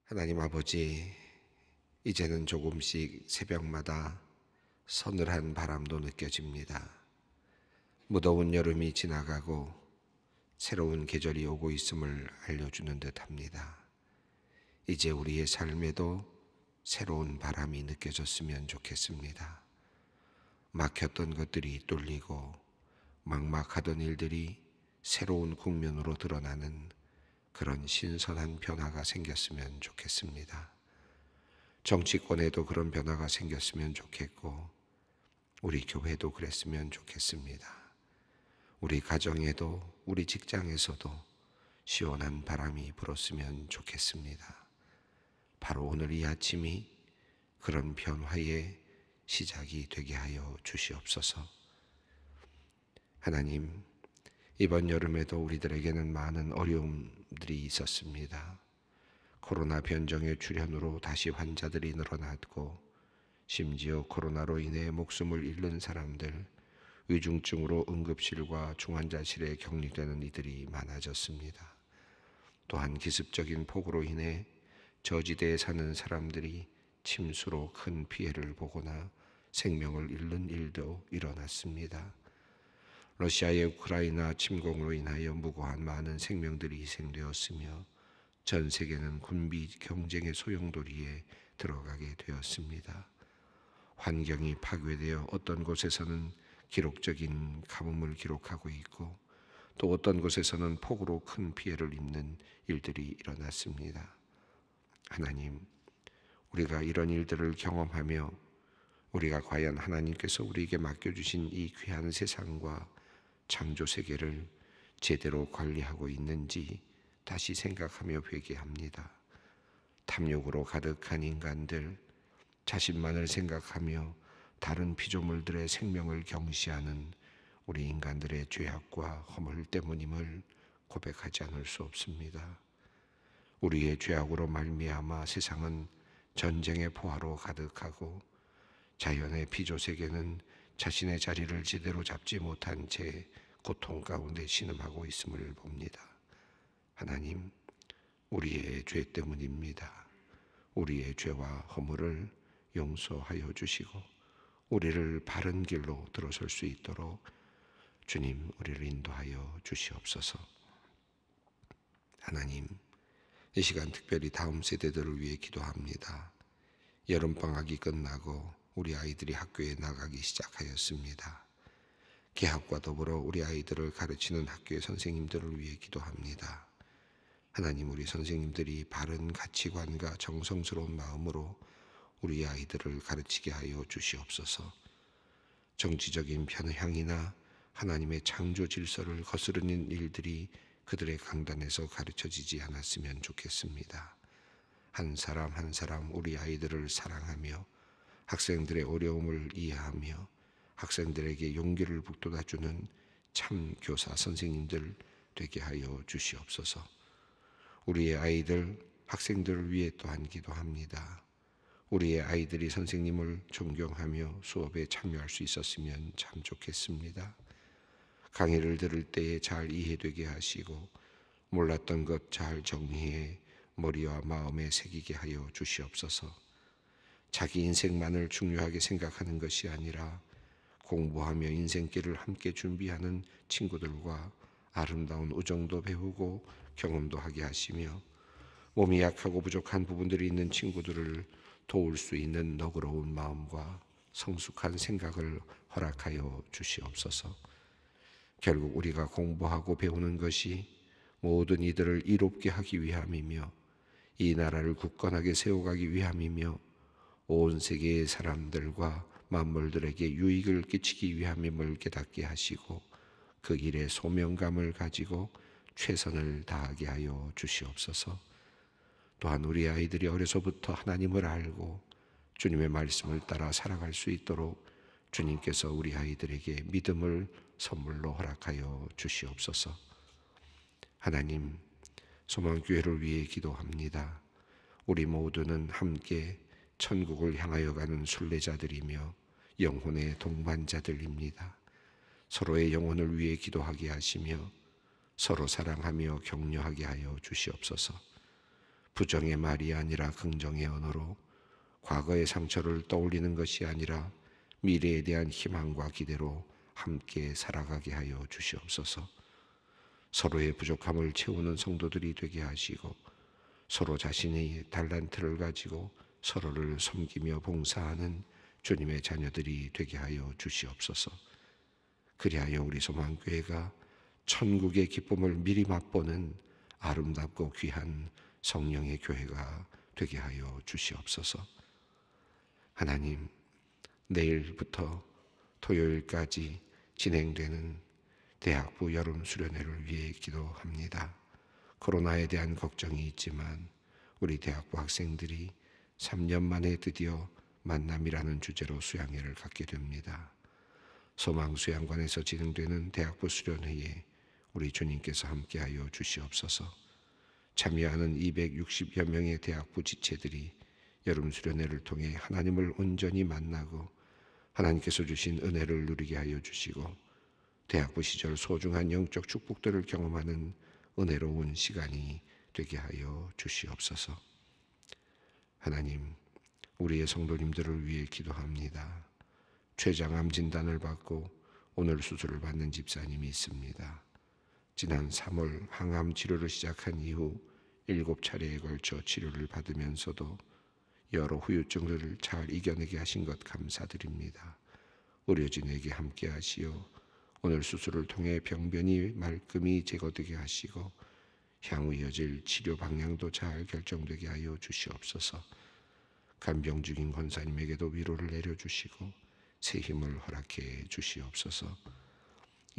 하나님 아버지, 이제는 조금씩 새벽마다 서늘한 바람도 느껴집니다. 무더운 여름이 지나가고 새로운 계절이 오고 있음을 알려주는 듯합니다. 이제 우리의 삶에도 새로운 바람이 느껴졌으면 좋겠습니다. 막혔던 것들이 뚫리고 막막하던 일들이 새로운 국면으로 드러나는 그런 신선한 변화가 생겼으면 좋겠습니다. 정치권에도 그런 변화가 생겼으면 좋겠고, 우리 교회도 그랬으면 좋겠습니다. 우리 가정에도, 우리 직장에서도 시원한 바람이 불었으면 좋겠습니다. 바로 오늘 이 아침이 그런 변화의 시작이 되게 하여 주시옵소서. 하나님, 이번 여름에도 우리들에게는 많은 어려움들이 있었습니다. 코로나 변종의 출현으로 다시 환자들이 늘어났고, 심지어 코로나로 인해 목숨을 잃는 사람들, 위중증으로 응급실과 중환자실에 격리되는 이들이 많아졌습니다. 또한 기습적인 폭우로 인해 저지대에 사는 사람들이 침수로 큰 피해를 보거나 생명을 잃는 일도 일어났습니다. 러시아의 우크라이나 침공으로 인하여 무고한 많은 생명들이 희생되었으며 전 세계는 군비 경쟁의 소용돌이에 들어가게 되었습니다. 환경이 파괴되어 어떤 곳에서는 기록적인 가뭄을 기록하고 있고, 또 어떤 곳에서는 폭우로 큰 피해를 입는 일들이 일어났습니다. 하나님, 우리가 이런 일들을 경험하며 우리가 과연 하나님께서 우리에게 맡겨주신 이 귀한 세상과 창조 세계를 제대로 관리하고 있는지 다시 생각하며 회개합니다. 탐욕으로 가득한 인간들, 자신만을 생각하며 다른 피조물들의 생명을 경시하는 우리 인간들의 죄악과 허물 때문임을 고백하지 않을 수 없습니다. 우리의 죄악으로 말미암아 세상은 전쟁의 포화로 가득하고, 자연의 피조 세계는 자신의 자리를 제대로 잡지 못한 채 고통 가운데 신음하고 있음을 봅니다. 하나님, 우리의 죄 때문입니다. 우리의 죄와 허물을 용서하여 주시고 우리를 바른 길로 들어설 수 있도록 주님, 우리를 인도하여 주시옵소서. 하나님, 이 시간 특별히 다음 세대들을 위해 기도합니다. 여름방학이 끝나고 우리 아이들이 학교에 나가기 시작하였습니다. 개학과 더불어 우리 아이들을 가르치는 학교의 선생님들을 위해 기도합니다. 하나님, 우리 선생님들이 바른 가치관과 정성스러운 마음으로 우리 아이들을 가르치게 하여 주시옵소서. 정치적인 편향이나 하나님의 창조 질서를 거스르는 일들이 그들의 강단에서 가르쳐지지 않았으면 좋겠습니다. 한 사람 한 사람 우리 아이들을 사랑하며 학생들의 어려움을 이해하며 학생들에게 용기를 북돋아주는 참 교사 선생님들 되게 하여 주시옵소서. 우리의 아이들, 학생들을 위해 또한 기도합니다. 우리의 아이들이 선생님을 존경하며 수업에 참여할 수 있었으면 참 좋겠습니다. 강의를 들을 때에 잘 이해되게 하시고 몰랐던 것 잘 정리해 머리와 마음에 새기게 하여 주시옵소서. 자기 인생만을 중요하게 생각하는 것이 아니라 공부하며 인생길을 함께 준비하는 친구들과 아름다운 우정도 배우고 경험도 하게 하시며 몸이 약하고 부족한 부분들이 있는 친구들을 도울 수 있는 너그러운 마음과 성숙한 생각을 허락하여 주시옵소서. 결국 우리가 공부하고 배우는 것이 모든 이들을 이롭게 하기 위함이며 이 나라를 굳건하게 세워가기 위함이며 온 세계의 사람들과 만물들에게 유익을 끼치기 위함임을 깨닫게 하시고 그 일에 소명감을 가지고 최선을 다하게 하여 주시옵소서. 또한 우리 아이들이 어려서부터 하나님을 알고 주님의 말씀을 따라 살아갈 수 있도록 주님께서 우리 아이들에게 믿음을 선물로 허락하여 주시옵소서. 하나님, 소망교회를 위해 기도합니다. 우리 모두는 함께 천국을 향하여 가는 순례자들이며 영혼의 동반자들입니다. 서로의 영혼을 위해 기도하게 하시며 서로 사랑하며 격려하게 하여 주시옵소서. 부정의 말이 아니라 긍정의 언어로 과거의 상처를 떠올리는 것이 아니라 미래에 대한 희망과 기대로 함께 살아가게 하여 주시옵소서. 서로의 부족함을 채우는 성도들이 되게 하시고 서로 자신의 달란트를 가지고 서로를 섬기며 봉사하는 주님의 자녀들이 되게 하여 주시옵소서. 그리하여 우리 소망교회가 천국의 기쁨을 미리 맛보는 아름답고 귀한 성령의 교회가 되게 하여 주시옵소서. 하나님, 내일부터 토요일까지 진행되는 대학부 여름 수련회를 위해 기도합니다. 코로나에 대한 걱정이 있지만 우리 대학부 학생들이 3년 만에 드디어 만남이라는 주제로 수양회를 갖게 됩니다. 소망수양관에서 진행되는 대학부 수련회에 우리 주님께서 함께하여 주시옵소서. 참여하는 260여 명의 대학부 지체들이 여름 수련회를 통해 하나님을 온전히 만나고 하나님께서 주신 은혜를 누리게 하여 주시고 대학부 시절 소중한 영적 축복들을 경험하는 은혜로운 시간이 되게 하여 주시옵소서. 하나님, 우리의 성도님들을 위해 기도합니다. 췌장암 진단을 받고 오늘 수술을 받는 집사님이 있습니다. 지난 3월 항암 치료를 시작한 이후 7차례에 걸쳐 치료를 받으면서도 여러 후유증들을 잘 이겨내게 하신 것 감사드립니다. 의료진에게 함께 하시어 오늘 수술을 통해 병변이 말끔히 제거되게 하시고 향후 이어질 치료 방향도 잘 결정되게 하여 주시옵소서. 간병 중인 권사님에게도 위로를 내려주시고 새 힘을 허락해 주시옵소서.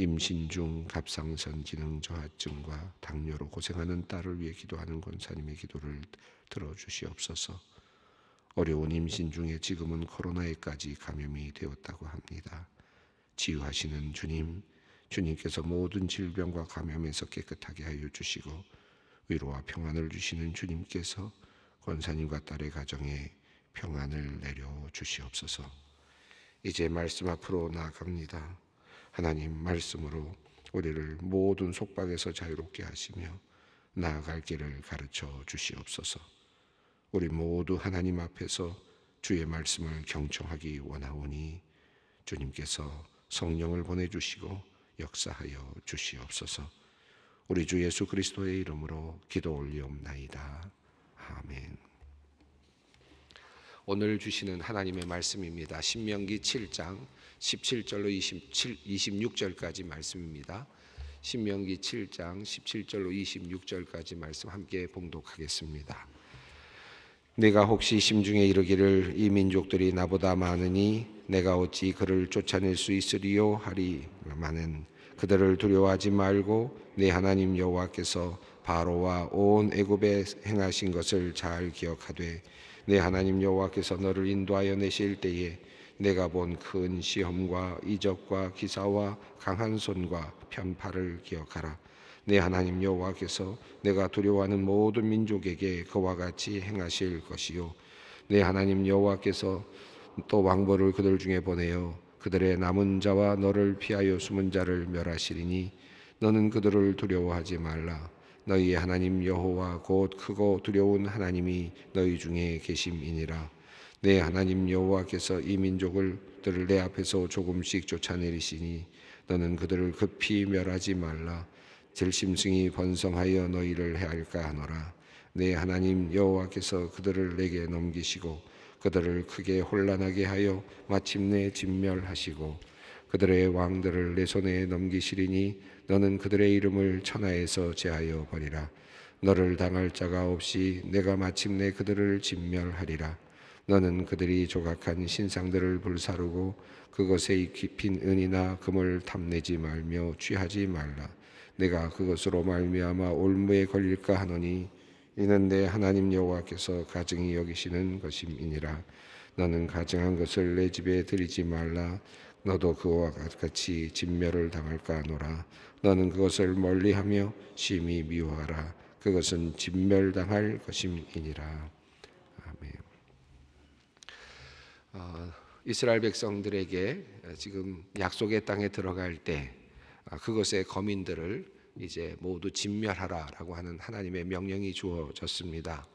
임신 중 갑상선 기능 저하증과 당뇨로 고생하는 딸을 위해 기도하는 권사님의 기도를 들어주시옵소서. 어려운 임신 중에 지금은 코로나에까지 감염이 되었다고 합니다. 치유하시는 주님, 주님께서 모든 질병과 감염에서 깨끗하게 하여 주시고 위로와 평안을 주시는 주님께서 권사님과 딸의 가정에 평안을 내려 주시옵소서. 이제 말씀 앞으로 나아갑니다. 하나님 말씀으로 우리를 모든 속박에서 자유롭게 하시며 나아갈 길을 가르쳐 주시옵소서. 우리 모두 하나님 앞에서 주의 말씀을 경청하기 원하오니 주님께서 성령을 보내주시고 역사하여 주시옵소서. 우리 주 예수 그리스도의 이름으로 기도 올리옵나이다. 아멘. 오늘 주시는 하나님의 말씀입니다. 신명기 7장 17절로 26절까지 말씀입니다. 신명기 7장 17절로 26절까지 말씀 함께 봉독하겠습니다. 내가 혹시 심중에 이르기를 이 민족들이 나보다 많으니 내가 어찌 그를 쫓아낼 수 있으리요 하리마는 그들을 두려워하지 말고 내 하나님 여호와께서 바로와 온 애굽에 행하신 것을 잘 기억하되 내 하나님 여호와께서 너를 인도하여 내실 때에 내가 본 큰 시험과 이적과 기사와 강한 손과 편팔을 기억하라. 내 하나님 여호와께서 내가 두려워하는 모든 민족에게 그와 같이 행하실 것이요 내 하나님 여호와께서 또 왕벌을 그들 중에 보내어 그들의 남은 자와 너를 피하여 숨은 자를 멸하시리니 너는 그들을 두려워하지 말라. 너희의 하나님 여호와 곧 크고 두려운 하나님이 너희 중에 계심이니라. 내 하나님 여호와께서 이 민족들을 내 앞에서 조금씩 쫓아내리시니 너는 그들을 급히 멸하지 말라. 질심승이 번성하여 너희를 해할까 하노라. 내 하나님 여호와께서 그들을 내게 넘기시고 그들을 크게 혼란하게 하여 마침내 진멸하시고 그들의 왕들을 내 손에 넘기시리니 너는 그들의 이름을 천하에서 제하여 버리라. 너를 당할 자가 없이 내가 마침내 그들을 진멸하리라. 너는 그들이 조각한 신상들을 불사르고 그것에 깊인 은이나 금을 탐내지 말며 취하지 말라. 내가 그것으로 말미암아 올무에 걸릴까 하노니 이는 내 하나님 여호와께서 가증히 여기시는 것임이니라. 너는 가증한 것을 내 집에 들이지 말라. 너도 그와 같이 진멸을 당할까 하노라. 너는 그것을 멀리하며 심히 미워하라. 그것은 진멸당할 것임이니라. 아멘. 이스라엘 백성들에게 지금 약속의 땅에 들어갈 때 그것의 거민들을 이제 모두 진멸하라라고 하는 하나님의 명령이 주어졌습니다.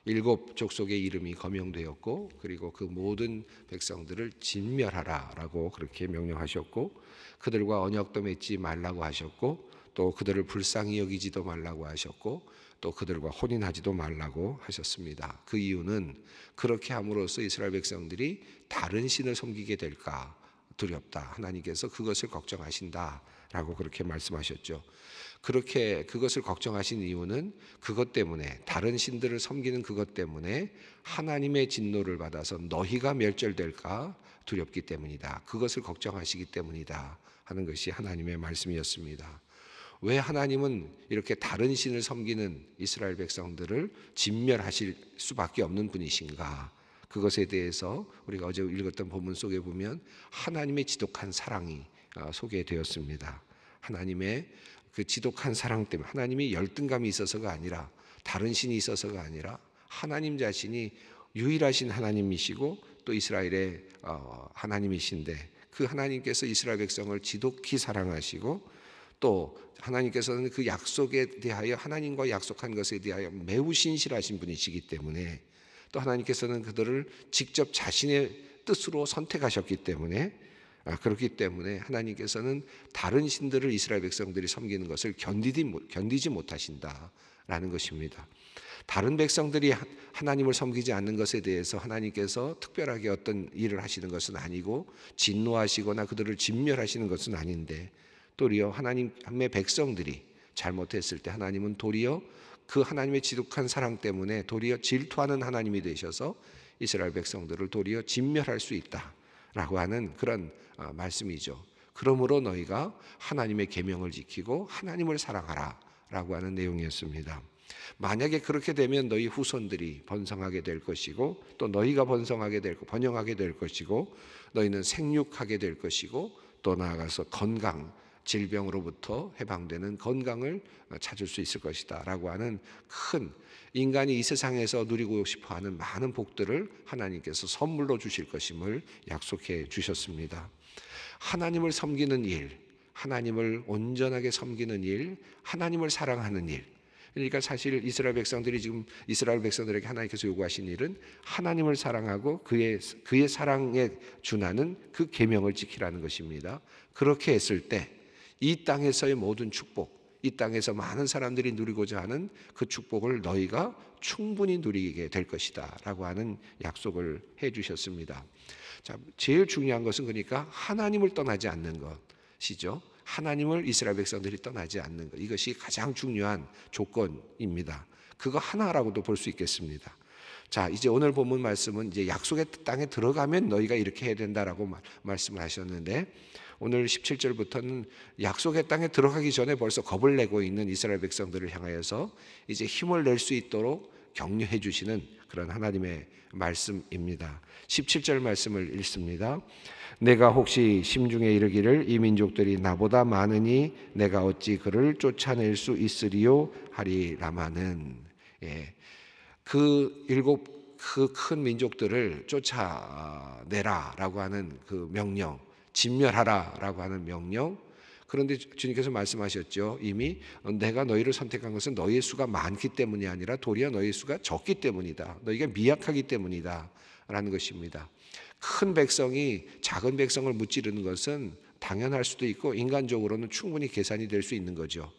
일곱 족속의 이름이 거명되었고, 그리고 그 모든 백성들을 진멸하라라고 그렇게 명령하셨고, 그들과 언약도 맺지 말라고 하셨고, 또 그들을 불쌍히 여기지도 말라고 하셨고, 또 그들과 혼인하지도 말라고 하셨습니다. 그 이유는 그렇게 함으로써 이스라엘 백성들이 다른 신을 섬기게 될까 두렵다, 하나님께서 그것을 걱정하신다라고 그렇게 말씀하셨죠. 그렇게 그것을 걱정하신 이유는 그것 때문에, 다른 신들을 섬기는 그것 때문에 하나님의 진노를 받아서 너희가 멸절될까 두렵기 때문이다, 그것을 걱정하시기 때문이다 하는 것이 하나님의 말씀이었습니다. 왜 하나님은 이렇게 다른 신을 섬기는 이스라엘 백성들을 진멸하실 수밖에 없는 분이신가? 그것에 대해서 우리가 어제 읽었던 본문 속에 보면 하나님의 지독한 사랑이 소개되었습니다. 하나님의 그 지독한 사랑 때문에, 하나님이 열등감이 있어서가 아니라, 다른 신이 있어서가 아니라 하나님 자신이 유일하신 하나님이시고 또 이스라엘의 하나님이신데, 그 하나님께서 이스라엘 백성을 지독히 사랑하시고, 또 하나님께서는 그 약속에 대하여, 하나님과 약속한 것에 대하여 매우 신실하신 분이시기 때문에, 또 하나님께서는 그들을 직접 자신의 뜻으로 선택하셨기 때문에, 그렇기 때문에 하나님께서는 다른 신들을 이스라엘 백성들이 섬기는 것을 견디지 못하신다라는 것입니다. 다른 백성들이 하나님을 섬기지 않는 것에 대해서 하나님께서 특별하게 어떤 일을 하시는 것은 아니고, 진노하시거나 그들을 진멸하시는 것은 아닌데, 도리어 하나님의 백성들이 잘못했을 때 하나님은 도리어 그 하나님의 지독한 사랑 때문에 도리어 질투하는 하나님이 되셔서 이스라엘 백성들을 도리어 진멸할 수 있다라고 하는 그런 말씀이죠. 그러므로 너희가 하나님의 계명을 지키고 하나님을 사랑하라라고 하는 내용이었습니다. 만약에 그렇게 되면 너희 후손들이 번성하게 될 것이고, 또 너희가 번영하게 될 것이고, 너희는 생육하게 될 것이고, 또 나아가서 질병으로부터 해방되는 건강을 찾을 수 있을 것이다 라고 하는 큰, 인간이 이 세상에서 누리고 싶어하는 많은 복들을 하나님께서 선물로 주실 것임을 약속해 주셨습니다. 하나님을 섬기는 일, 하나님을 온전하게 섬기는 일, 하나님을 사랑하는 일, 그러니까 사실 이스라엘 백성들에게 하나님께서 요구하신 일은 하나님을 사랑하고 그의 사랑에 준하는 그 계명을 지키라는 것입니다. 그렇게 했을 때 이 땅에서의 모든 축복, 이 땅에서 많은 사람들이 누리고자 하는 그 축복을 너희가 충분히 누리게 될 것이다 라고 하는 약속을 해 주셨습니다. 자, 제일 중요한 것은 그러니까 하나님을 떠나지 않는 것이죠. 하나님을 이스라엘 백성들이 떠나지 않는 것, 이것이 가장 중요한 조건입니다. 그거 하나라고도 볼 수 있겠습니다. 자, 이제 오늘 본문 말씀은 이제 약속의 땅에 들어가면 너희가 이렇게 해야 된다라고 말씀을 하셨는데, 오늘 17절부터는 약속의 땅에 들어가기 전에 벌써 겁을 내고 있는 이스라엘 백성들을 향하여서 이제 힘을 낼 수 있도록 격려해 주시는 그런 하나님의 말씀입니다. 17절 말씀을 읽습니다. 내가 혹시 심중에 이르기를 이 민족들이 나보다 많으니 내가 어찌 그를 쫓아낼 수 있으리요 하리라마는, 그 큰 민족들을 쫓아내라라고 하는 그 명령, 진멸하라라고 하는 명령. 그런데 주님께서 말씀하셨죠. 이미 내가 너희를 선택한 것은 너희의 수가 많기 때문이 아니라 도리어 너희의 수가 적기 때문이다, 너희가 미약하기 때문이다 라는 것입니다. 큰 백성이 작은 백성을 무찌르는 것은 당연할 수도 있고 인간적으로는 충분히 계산이 될 수 있는 거죠.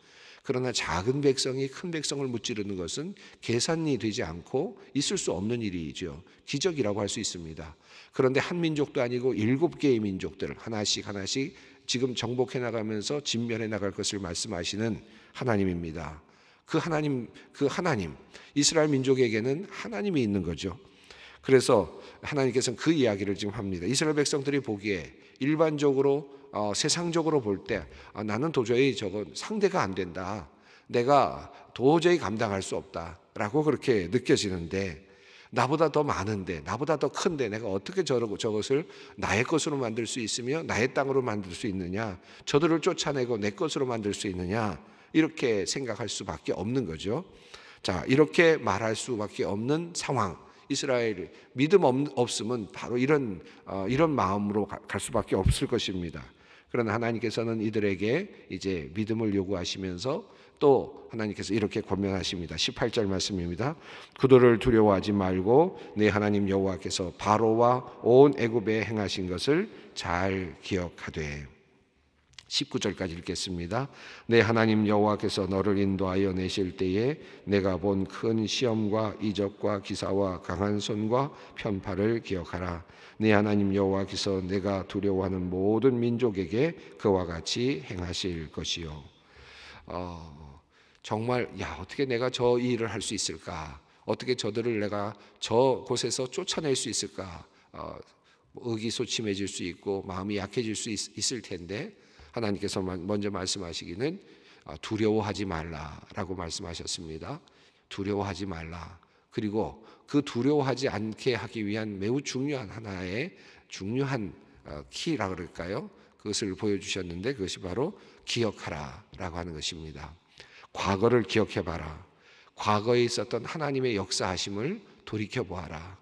그러나 작은 백성이 큰 백성을 무찌르는 것은 계산이 되지 않고 있을 수 없는 일이죠. 기적이라고 할 수 있습니다. 그런데 한 민족도 아니고 7개의 민족들 하나씩 지금 정복해 나가면서 진멸해 나갈 것을 말씀하시는 하나님입니다. 그 하나님 이스라엘 민족에게는 하나님이 있는 거죠. 그래서 하나님께서는 그 이야기를 지금 합니다. 이스라엘 백성들이 보기에 일반적으로 세상적으로 볼 때 나는 도저히 저건 상대가 안 된다, 내가 도저히 감당할 수 없다라고 그렇게 느껴지는데, 나보다 더 많은데, 나보다 더 큰데 내가 어떻게 저것을 나의 것으로 만들 수 있으며 나의 땅으로 만들 수 있느냐, 저들을 쫓아내고 내 것으로 만들 수 있느냐, 이렇게 생각할 수밖에 없는 거죠. 자, 이렇게 말할 수밖에 없는 상황, 이스라엘 믿음 없으면 바로 이런 마음으로 갈 수밖에 없을 것입니다. 그러나 하나님께서는 이들에게 이제 믿음을 요구하시면서 또 하나님께서 이렇게 권면하십니다. 18절 말씀입니다. 그들을 두려워하지 말고 내 하나님 여호와께서 바로와 온 애굽에 행하신 것을 잘 기억하되. 19절까지 읽겠습니다. 내 하나님 여호와께서 너를 인도하여 내실 때에 내가 본 큰 시험과 이적과 기사와 강한 손과 편팔을 기억하라. 내 하나님 여호와께서 내가 두려워하는 모든 민족에게 그와 같이 행하실 것이요. 정말 어떻게 내가 저 일을 할 수 있을까? 어떻게 저들을 내가 저 곳에서 쫓아낼 수 있을까? 의기소침해질 수 있고 마음이 약해질 수 있을 텐데 하나님께서 먼저 말씀하시기는 두려워하지 말라라고 말씀하셨습니다. 두려워하지 말라. 그리고 그 두려워하지 않게 하기 위한 매우 중요한 하나의 중요한 키라 그럴까요? 그것을 보여주셨는데 그것이 바로 기억하라라고 하는 것입니다. 과거를 기억해봐라. 과거에 있었던 하나님의 역사하심을 돌이켜보아라.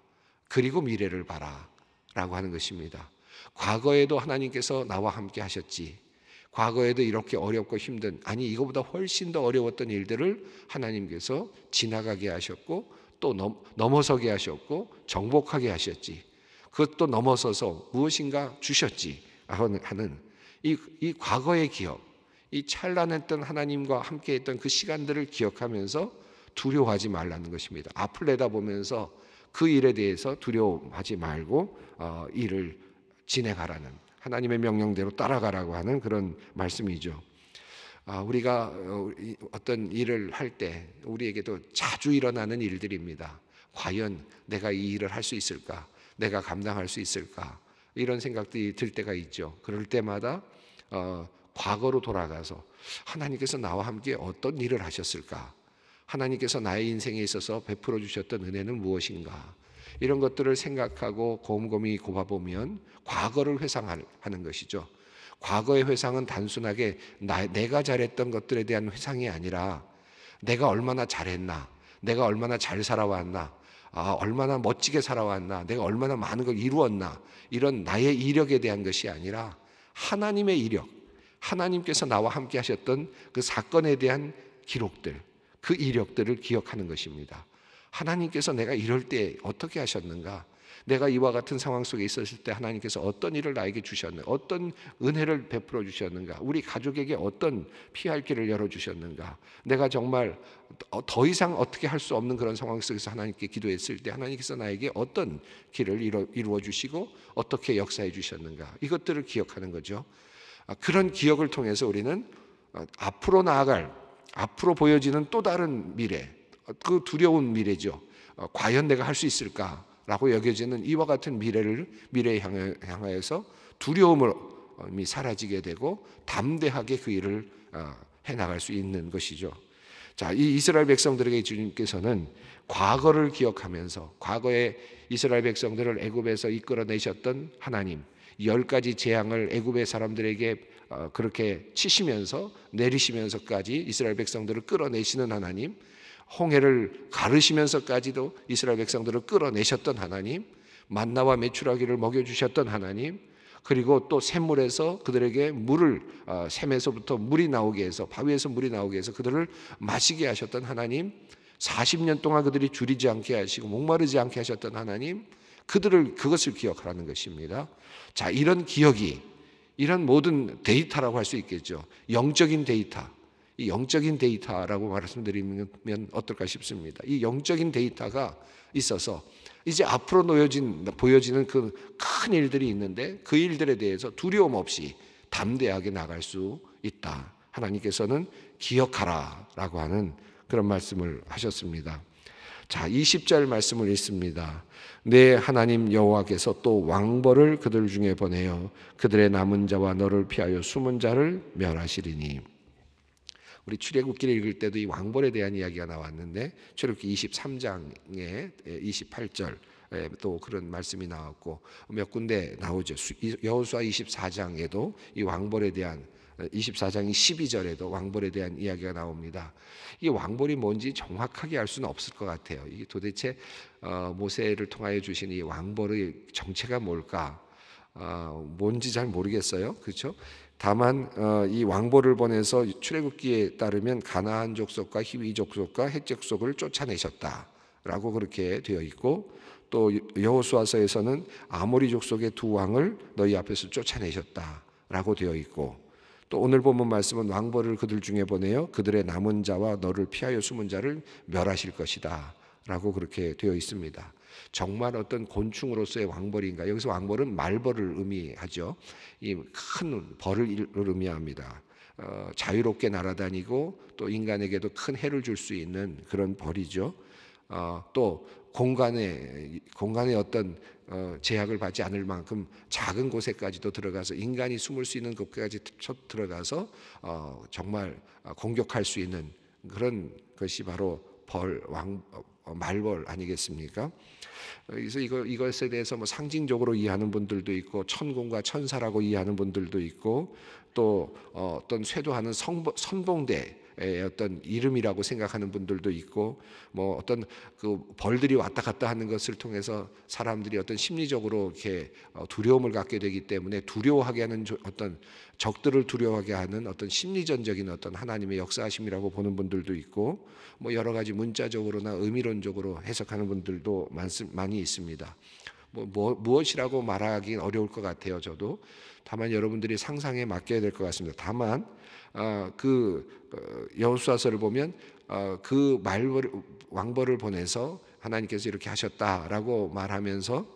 그리고 미래를 봐라 라고 하는 것입니다. 과거에도 하나님께서 나와 함께 하셨지. 과거에도 이렇게 어렵고 힘든, 아니 이거보다 훨씬 더 어려웠던 일들을 하나님께서 지나가게 하셨고 또 넘어서게 하셨고 정복하게 하셨지. 그것도 넘어서서 무엇인가 주셨지 하는 이 과거의 기억, 이 찬란했던 하나님과 함께했던 그 시간들을 기억하면서 두려워하지 말라는 것입니다. 앞을 내다보면서 그 일에 대해서 두려워하지 말고 일을 진행하라는, 하나님의 명령대로 따라가라고 하는 그런 말씀이죠. 우리가 어떤 일을 할 때 우리에게도 자주 일어나는 일들입니다. 과연 내가 이 일을 할 수 있을까? 내가 감당할 수 있을까? 이런 생각들이 들 때가 있죠. 그럴 때마다 과거로 돌아가서 하나님께서 나와 함께 어떤 일을 하셨을까? 하나님께서 나의 인생에 있어서 베풀어 주셨던 은혜는 무엇인가? 이런 것들을 생각하고 곰곰이 곱아보면 과거를 회상하는 것이죠. 과거의 회상은 단순하게 내가 잘했던 것들에 대한 회상이 아니라 내가 얼마나 잘했나, 내가 얼마나 잘 살아왔나, 얼마나 멋지게 살아왔나, 내가 얼마나 많은 걸 이루었나, 이런 나의 이력에 대한 것이 아니라 하나님의 이력, 하나님께서 나와 함께 하셨던 그 사건에 대한 기록들, 그 이력들을 기억하는 것입니다. 하나님께서 내가 이럴 때 어떻게 하셨는가, 내가 이와 같은 상황 속에 있었을 때 하나님께서 어떤 일을 나에게 주셨는가, 어떤 은혜를 베풀어 주셨는가, 우리 가족에게 어떤 피할 길을 열어주셨는가, 내가 정말 더 이상 어떻게 할 수 없는 그런 상황 속에서 하나님께 기도했을 때 하나님께서 나에게 어떤 길을 이루어 주시고 어떻게 역사해 주셨는가, 이것들을 기억하는 거죠. 그런 기억을 통해서 우리는 앞으로 나아갈, 앞으로 보여지는 또 다른 미래, 그 두려운 미래죠. 과연 내가 할 수 있을까라고 여겨지는 이와 같은 미래에 향하여서 두려움이 사라지게 되고 담대하게 그 일을 해나갈 수 있는 것이죠. 자, 이 이스라엘 백성들에게 주님께서는 과거를 기억하면서 과거에 이스라엘 백성들을 애굽에서 이끌어내셨던 하나님, 10가지 재앙을 애굽의 사람들에게 그렇게 치시면서 내리시면서까지 이스라엘 백성들을 끌어내시는 하나님, 홍해를 가르시면서까지도 이스라엘 백성들을 끌어내셨던 하나님, 만나와 메추라기를 먹여주셨던 하나님, 그리고 또 샘물에서 그들에게 물을, 샘에서부터 물이 나오게 해서, 바위에서 물이 나오게 해서 그들을 마시게 하셨던 하나님, 40년 동안 그들이 줄이지 않게 하시고 목마르지 않게 하셨던 하나님, 그것을 기억하라는 것입니다. 자, 이런 기억이, 이런 모든 데이터라고 할 수 있겠죠. 영적인 데이터, 이 영적인 데이터라고 말씀드리면 어떨까 싶습니다. 이 영적인 데이터가 있어서 이제 앞으로 보여지는 그 큰 일들이 있는데 그 일들에 대해서 두려움 없이 담대하게 나갈 수 있다. 하나님께서는 기억하라라고 하는 그런 말씀을 하셨습니다. 자, 20절 말씀을 읽습니다. 내 하나님 여호와께서 또 왕벌을 그들 중에 보내어 그들의 남은 자와 너를 피하여 숨은 자를 멸하시리니. 우리 출애굽기를 읽을 때도 이 왕벌에 대한 이야기가 나왔는데 출애굽기 23장에 28절 또 그런 말씀이 나왔고 몇 군데 나오죠. 여호수아 24장에도 이 왕벌에 대한 24장 12절에도 왕벌에 대한 이야기가 나옵니다. 이 왕벌이 뭔지 정확하게 알 수는 없을 것 같아요. 이게 도대체 모세를 통하여 주신 이 왕벌의 정체가 뭘까? 뭔지 잘 모르겠어요. 그렇죠? 다만 이 왕보를 보내서 출애굽기에 따르면 가나안 족속과 히위 족속과 헷 족속을 쫓아내셨다라고 그렇게 되어 있고, 또 여호수아서에서는 아모리 족속의 두 왕을 너희 앞에서 쫓아내셨다라고 되어 있고, 또 오늘 본문 말씀은 왕벌을 그들 중에 보내어 그들의 남은 자와 너를 피하여 숨은 자를 멸하실 것이다 라고 그렇게 되어 있습니다. 정말 어떤 곤충으로서의 왕벌인가? 여기서 왕벌은 말벌을 의미하죠. 이 큰 벌을 의미합니다. 자유롭게 날아다니고 또 인간에게도 큰 해를 줄 수 있는 그런 벌이죠. 또 공간에 어떤 제약을 받지 않을 만큼 작은 곳에까지도 들어가서 인간이 숨을 수 있는 곳까지 들어가서 정말 공격할 수 있는 그런 것이 바로 말벌 아니겠습니까? 그래서 이것에 대해서 뭐 상징적으로 이해하는 분들도 있고, 천군과 천사라고 이해하는 분들도 있고, 또 어떤 쇄도하는 선봉대의 어떤 이름이라고 생각하는 분들도 있고, 뭐 어떤 그 벌들이 왔다 갔다 하는 것을 통해서 사람들이 어떤 심리적으로 이렇게 두려움을 갖게 되기 때문에 두려워하게 하는 어떤 적들을 두려워하게 하는 어떤 심리전적인 어떤 하나님의 역사하심이라고 보는 분들도 있고, 뭐 여러 가지 문자적으로나 의미론적으로 해석하는 분들도 많이 있습니다. 무엇이라고 말하기 어려울 것 같아요. 저도 다만 여러분들이 상상에 맡겨야 될 것 같습니다. 다만 여호수아서를 보면 그 왕벌을 보내서 하나님께서 이렇게 하셨다라고 말하면서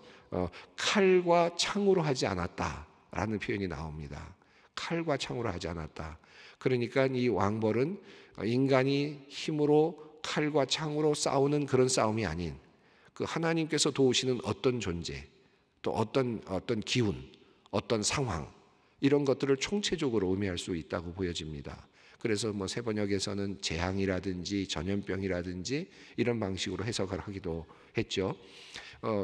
칼과 창으로 하지 않았다라는 표현이 나옵니다. 칼과 창으로 하지 않았다. 그러니까 이 왕벌은 인간이 힘으로 칼과 창으로 싸우는 그런 싸움이 아닌 그 하나님께서 도우시는 어떤 존재, 또 어떤 기운, 어떤 상황, 이런 것들을 총체적으로 의미할 수 있다고 보여집니다. 그래서 뭐 세번역에서는 재앙이라든지 전염병이라든지 이런 방식으로 해석을 하기도 했죠.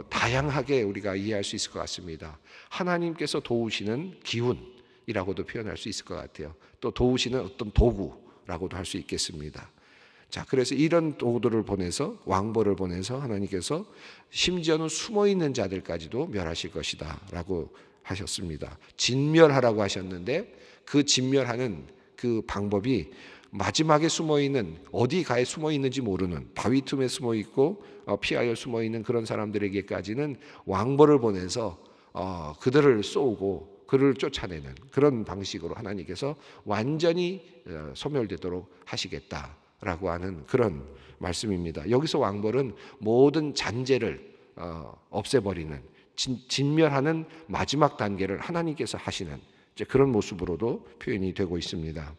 다양하게 우리가 이해할 수 있을 것 같습니다. 하나님께서 도우시는 기운이라고도 표현할 수 있을 것 같아요. 또 도우시는 어떤 도구라고도 할 수 있겠습니다. 자, 그래서 이런 도구들을 보내서, 왕벌을 보내서 하나님께서 심지어는 숨어있는 자들까지도 멸하실 것이다 라고 하셨습니다. 진멸하라고 하셨는데, 그 진멸하는 그 방법이 마지막에 숨어있는, 어디가에 숨어있는지 모르는, 바위 틈에 숨어있고 피하여 숨어있는 그런 사람들에게까지는 왕벌을 보내서 그들을 쏘고 그를 쫓아내는 그런 방식으로 하나님께서 완전히 소멸되도록 하시겠다라고 하는 그런 말씀입니다. 여기서 왕벌은 모든 잔재를 없애버리는, 진멸하는 마지막 단계를 하나님께서 하시는 그런 모습으로도 표현이 되고 있습니다.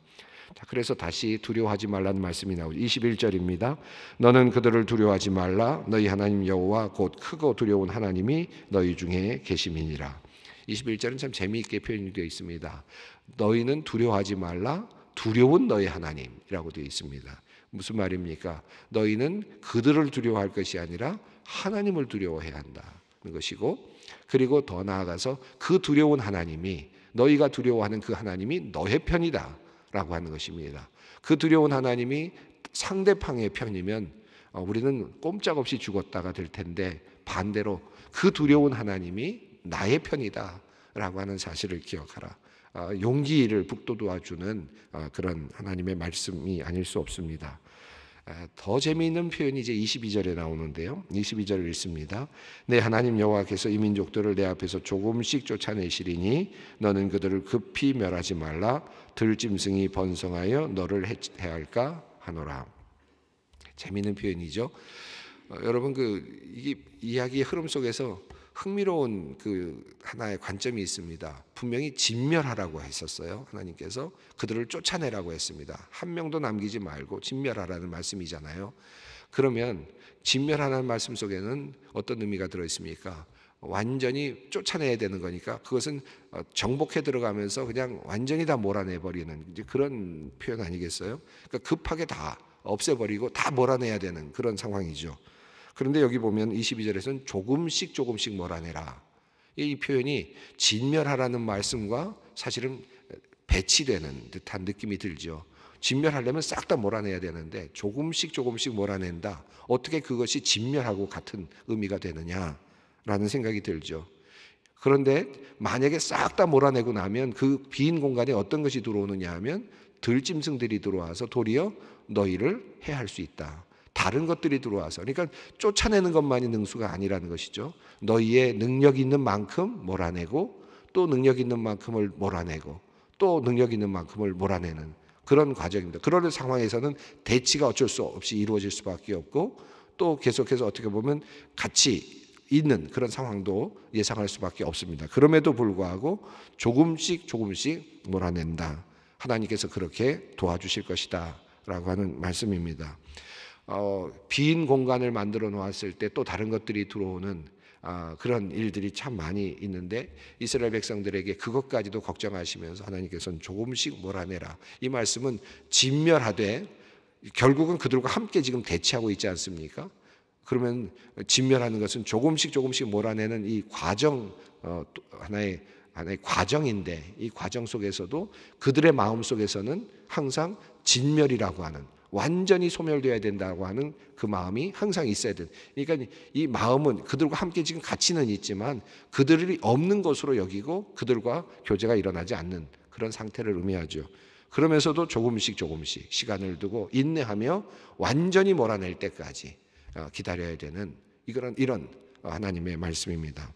자, 그래서 다시 두려워하지 말라는 말씀이 나오죠. 21절입니다. 너는 그들을 두려워하지 말라. 너희 하나님 여호와 곧 크고 두려운 하나님이 너희 중에 계심이니라. 21절은 참 재미있게 표현이 되어 있습니다. 너희는 두려워하지 말라. 두려운 너희 하나님이라고 되어 있습니다. 무슨 말입니까? 너희는 그들을 두려워할 것이 아니라 하나님을 두려워해야 한다는 것이고, 그리고 더 나아가서 그 두려운 하나님이, 너희가 두려워하는 그 하나님이 너의 편이다 라고 하는 것입니다. 그 두려운 하나님이 상대방의 편이면 우리는 꼼짝없이 죽었다가 될 텐데, 반대로 그 두려운 하나님이 나의 편이다 라고 하는 사실을 기억하라. 용기를 북돋워주는 그런 하나님의 말씀이 아닐 수 없습니다. 더 재미있는 표현이 이제 22절에 나오는데요. 22절을 읽습니다. 내 하나님 여호와께서 이 민족들을 내 앞에서 조금씩 쫓아내시리니 너는 그들을 급히 멸하지 말라. 들짐승이 번성하여 너를 해할까 하노라. 재미있는 표현이죠. 여러분, 이 이야기의 흐름 속에서 흥미로운 하나의 관점이 있습니다. 분명히 진멸하라고 했었어요. 하나님께서 그들을 쫓아내라고 했습니다. 한 명도 남기지 말고 진멸하라는 말씀이잖아요. 그러면 진멸하라는 말씀 속에는 어떤 의미가 들어있습니까? 완전히 쫓아내야 되는 거니까 그것은 정복해 들어가면서 그냥 완전히 다 몰아내버리는 그런 표현 아니겠어요? 그러니까 급하게 다 없애버리고 다 몰아내야 되는 그런 상황이죠. 그런데 여기 보면 22절에서는 조금씩 몰아내라. 이 표현이 진멸하라는 말씀과 사실은 배치되는 듯한 느낌이 들죠. 진멸하려면 싹 다 몰아내야 되는데 조금씩 몰아낸다. 어떻게 그것이 진멸하고 같은 의미가 되느냐라는 생각이 들죠. 그런데 만약에 싹 다 몰아내고 나면 그 빈 공간에 어떤 것이 들어오느냐 하면 들짐승들이 들어와서 도리어 너희를 해할 수 있다. 다른 것들이 들어와서, 그러니까 쫓아내는 것만이 능수가 아니라는 것이죠. 너희의 능력 있는 만큼 몰아내고 또 능력 있는 만큼을 몰아내고 또 능력 있는 만큼을 몰아내는 그런 과정입니다. 그런 상황에서는 대치가 어쩔 수 없이 이루어질 수밖에 없고 또 계속해서 어떻게 보면 같이 있는 그런 상황도 예상할 수밖에 없습니다. 그럼에도 불구하고 조금씩 몰아낸다. 하나님께서 그렇게 도와주실 것이다 라고 하는 말씀입니다. 빈 공간을 만들어 놓았을 때 또 다른 것들이 들어오는 그런 일들이 참 많이 있는데 이스라엘 백성들에게 그것까지도 걱정하시면서 하나님께서는 조금씩 몰아내라. 이 말씀은 진멸하되 결국은 그들과 함께 지금 대치하고 있지 않습니까? 그러면 진멸하는 것은 조금씩 몰아내는 이 과정, 하나의 과정인데 이 과정 속에서도 그들의 마음 속에서는 항상 진멸이라고 하는, 완전히 소멸되어야 된다고 하는 그 마음이 항상 있어야 돼. 그러니까 이 마음은 그들과 함께 지금 같이는 있지만 그들이 없는 것으로 여기고 그들과 교제가 일어나지 않는 그런 상태를 의미하죠. 그러면서도 조금씩 시간을 두고 인내하며 완전히 몰아낼 때까지 기다려야 되는 이런 하나님의 말씀입니다.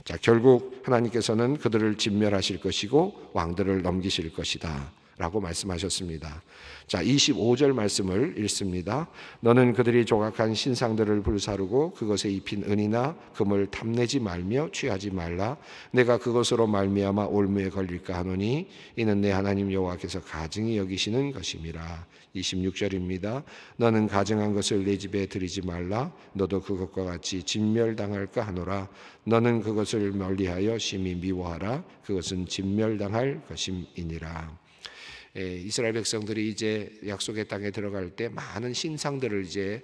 자, 결국 하나님께서는 그들을 진멸하실 것이고 왕들을 넘기실 것이다 라고 말씀하셨습니다. 자, 25절 말씀을 읽습니다. 너는 그들이 조각한 신상들을 불사르고 그것에 입힌 은이나 금을 탐내지 말며 취하지 말라. 내가 그것으로 말미암아 올무에 걸릴까 하노니 이는 내 하나님 여호와께서 가증히 여기시는 것임이라. 26절입니다. 너는 가증한 것을 내 집에 들이지 말라. 너도 그것과 같이 진멸당할까 하노라. 너는 그것을 멀리하여 심히 미워하라. 그것은 진멸당할 것임이니라. 이스라엘 백성들이 이제 약속의 땅에 들어갈 때 많은 신상들을 이제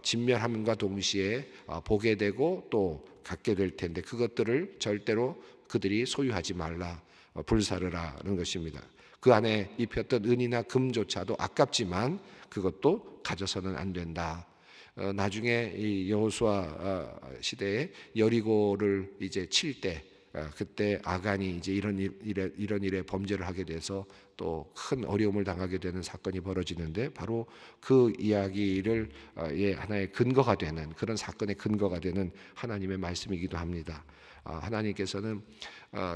진멸함과 동시에 보게 되고 또 갖게 될 텐데 그것들을 절대로 그들이 소유하지 말라, 불사르라는 것입니다. 그 안에 입혔던 은이나 금조차도 아깝지만 그것도 가져서는 안 된다. 나중에 이 여호수아 시대에 여리고를 이제 칠 때 그때 아간이 이제 이런 일에 범죄를 하게 돼서 또 큰 어려움을 당하게 되는 사건이 벌어지는데 바로 그 이야기를 하나의 근거가 되는 그런 사건의 근거가 되는 하나님의 말씀이기도 합니다. 하나님께서는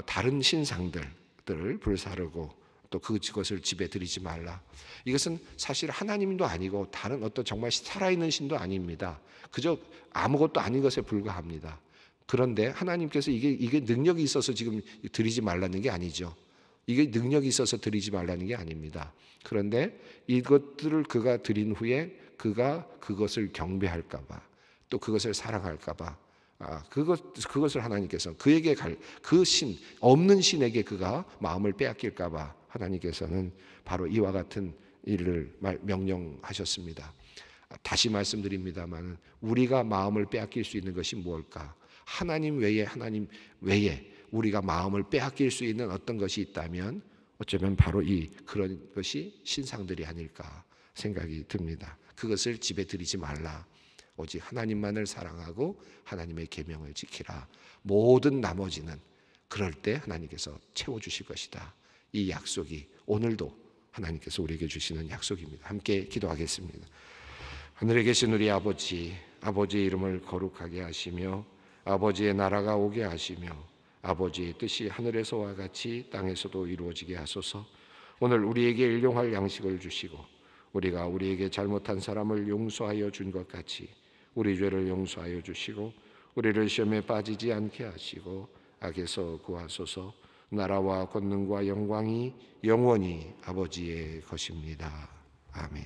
다른 신상들을 불사르고 또 그것을 집에 들이지 말라. 이것은 사실 하나님도 아니고 다른 어떤 정말 살아있는 신도 아닙니다. 그저 아무것도 아닌 것에 불과합니다. 그런데 하나님께서 이게 능력이 있어서 지금 드리지 말라는 게 아니죠. 이게 능력이 있어서 드리지 말라는 게 아닙니다. 그런데 이것들을 그가 드린 후에 그가 그것을 경배할까 봐, 또 그것을 사랑할까 봐, 그것을 하나님께서 그에게 그 신, 없는 신에게 그가 마음을 빼앗길까 봐 하나님께서는 바로 이와 같은 일을 명령하셨습니다. 다시 말씀드립니다만 우리가 마음을 빼앗길 수 있는 것이 무엇일까? 하나님 외에 우리가 마음을 빼앗길 수 있는 어떤 것이 있다면 어쩌면 바로 그런 것이 신상들이 아닐까 생각이 듭니다. 그것을 집에 들이지 말라. 오직 하나님만을 사랑하고 하나님의 계명을 지키라. 모든 나머지는 그럴 때 하나님께서 채워주실 것이다. 이 약속이 오늘도 하나님께서 우리에게 주시는 약속입니다. 함께 기도하겠습니다. 하늘에 계신 우리 아버지의 이름을 거룩하게 하시며 아버지의 나라가 오게 하시며 아버지의 뜻이 하늘에서와 같이 땅에서도 이루어지게 하소서. 오늘 우리에게 일용할 양식을 주시고 우리가 우리에게 잘못한 사람을 용서하여 준 것 같이 우리 죄를 용서하여 주시고 우리를 시험에 빠지지 않게 하시고 악에서 구하소서. 나라와 권능과 영광이 영원히 아버지의 것입니다. 아멘.